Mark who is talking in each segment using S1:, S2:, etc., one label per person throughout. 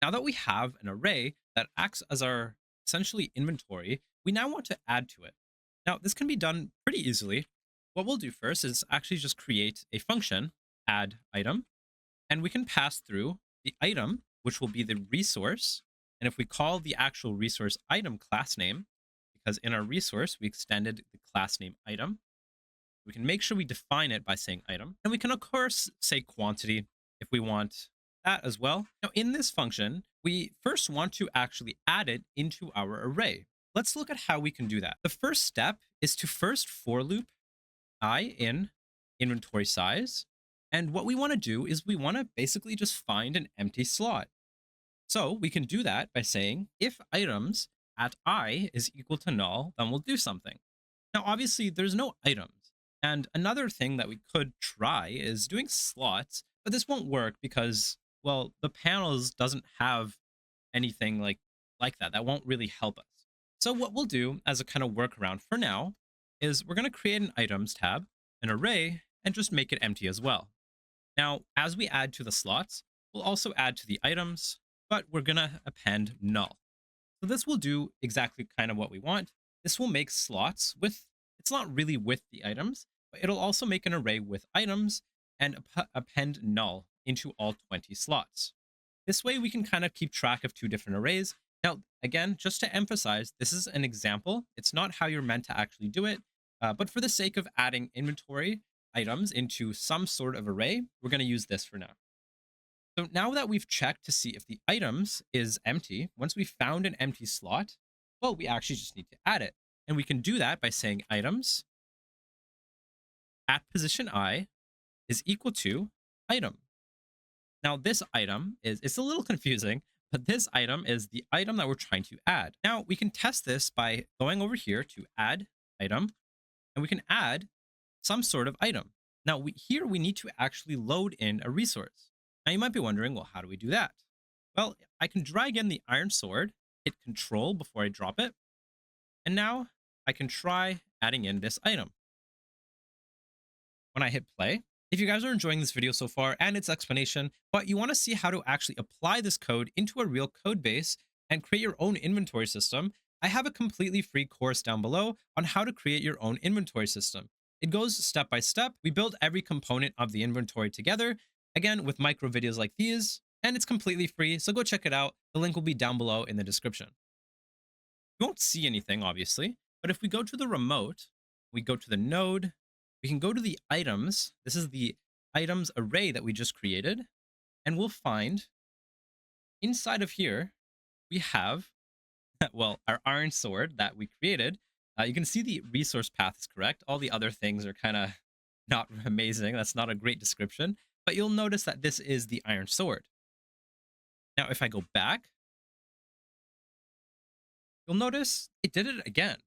S1: Now that we have an array that acts as our essentially inventory, we now want to add to it. Now, this can be done pretty easily. What we'll do first is actually just create a function, add item, and we can pass through the item, which will be the resource. And if we call the actual resource item class name, because in our resource, we extended the class name item, we can make sure we define it by saying item. And we can, of course, say quantity if we want that as well. Now, in this function, we first want to actually add it into our array. Let's look at how we can do that. The first step is to first for loop I in inventory size. And what we want to do is we want to basically just find an empty slot. So we can do that by saying if items at I is equal to null, then we'll do something. Now, obviously, there's no items. And another thing that we could try is doing slots, but this won't work because, well, the panels doesn't have anything like that. That won't really help us. So what we'll do as a kind of workaround for now is we're going to create an items tab, an array, and just make it empty as well. Now, as we add to the slots, we'll also add to the items, but we're going to append null. So this will do exactly kind of what we want. This will make slots with, it's not really with the items, but it'll also make an array with items and append null into all 20 slots. This way we can kind of keep track of two different arrays. Now, again, just to emphasize, this is an example. It's not how you're meant to actually do it, but for the sake of adding inventory items into some sort of array, we're going to use this for now. So now that we've checked to see if the items is empty, once we found an empty slot, well, we actually just need to add it. And we can do that by saying items at position I is equal to item. Now this item it's a little confusing, but this item is the item that we're trying to add. Now we can test this by going over here to add item, and we can add some sort of item. Now here we need to actually load in a resource. Now you might be wondering, well, how do we do that? Well, I can drag in the iron sword, hit control before I drop it, and now I can try adding in this item. When I hit play, if you guys are enjoying this video so far and its explanation, but you want to see how to actually apply this code into a real code base and create your own inventory system, I have a completely free course down below on how to create your own inventory system. It goes step by step. We build every component of the inventory together, again, with micro videos like these, and it's completely free, so go check it out. The link will be down below in the description. You won't see anything, obviously, but if we go to the remote, we go to the node, we can go to the items. This is the items array that we just created, and we'll find inside of here, we have, well, our iron sword that we created. You can see the resource path is correct. All the other things are kind of not amazing. That's not a great description, but you'll notice that this is the iron sword. Now, if I go back, you'll notice it did it again.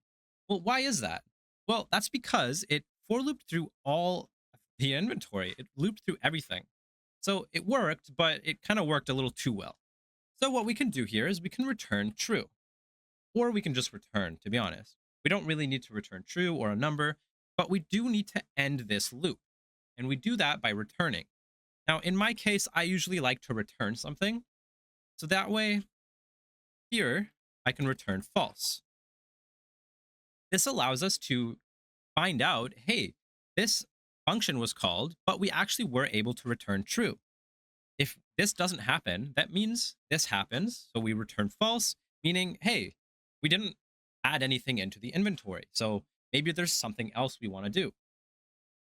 S1: Well, why is that? Well, that's because it for looped through all the inventory. It looped through everything. So it worked, but it kind of worked a little too well. So what we can do here is we can return true, or we can just return, to be honest. We don't really need to return true or a number, but we do need to end this loop. And we do that by returning. Now, in my case, I usually like to return something. So that way, here, I can return false. This allows us to find out, hey, this function was called, but we actually were able to return true. If this doesn't happen, that means this happens. So we return false, meaning, hey, we didn't add anything into the inventory. So maybe there's something else we want to do.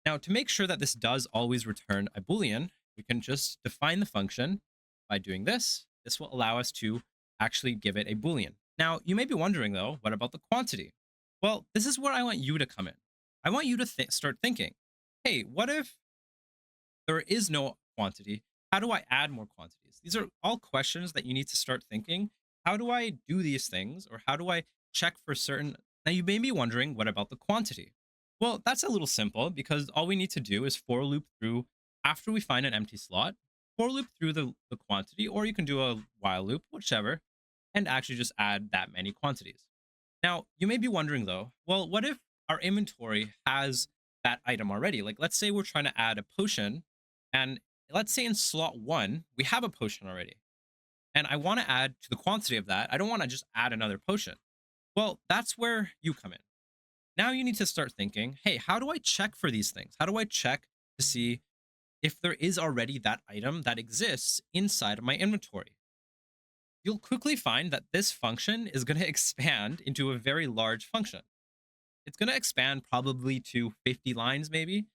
S1: Now, to make sure that this does always return a Boolean, we can just define the function by doing this. This will allow us to actually give it a Boolean. Now, you may be wondering, though, what about the quantity? Well, this is where I want you to come in. I want you to start thinking, hey, what if there is no quantity? How do I add more quantities? These are all questions that you need to start thinking. How do I do these things? Or how do I check for certain? Now, you may be wondering, what about the quantity? Well, that's a little simple because all we need to do is for loop through after we find an empty slot, for loop through the quantity, or you can do a while loop, whichever, and actually just add that many quantities. Now, you may be wondering though, well, what if our inventory has that item already? Like, let's say we're trying to add a potion, and let's say in slot 1, we have a potion already. and I want to add to the quantity of that. I don't want to just add another potion. Well, that's where you come in. Now you need to start thinking, hey, how do I check for these things? How do I check to see if there is already that item that exists inside of my inventory? You'll quickly find that this function is going to expand into a very large function. It's going to expand probably to 50 lines, maybe.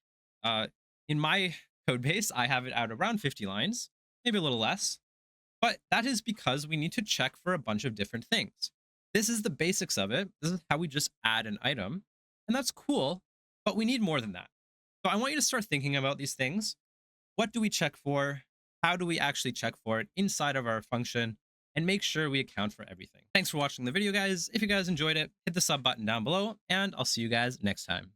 S1: Uh, in my code base, I have it at around 50 lines, maybe a little less. But that is because we need to check for a bunch of different things. This is the basics of it. This is how we just add an item. And that's cool, but we need more than that. So I want you to start thinking about these things. What do we check for? How do we actually check for it inside of our function? And make sure we account for everything. Thanks for watching the video, guys. If you guys enjoyed it, hit the sub button down below, and I'll see you guys next time.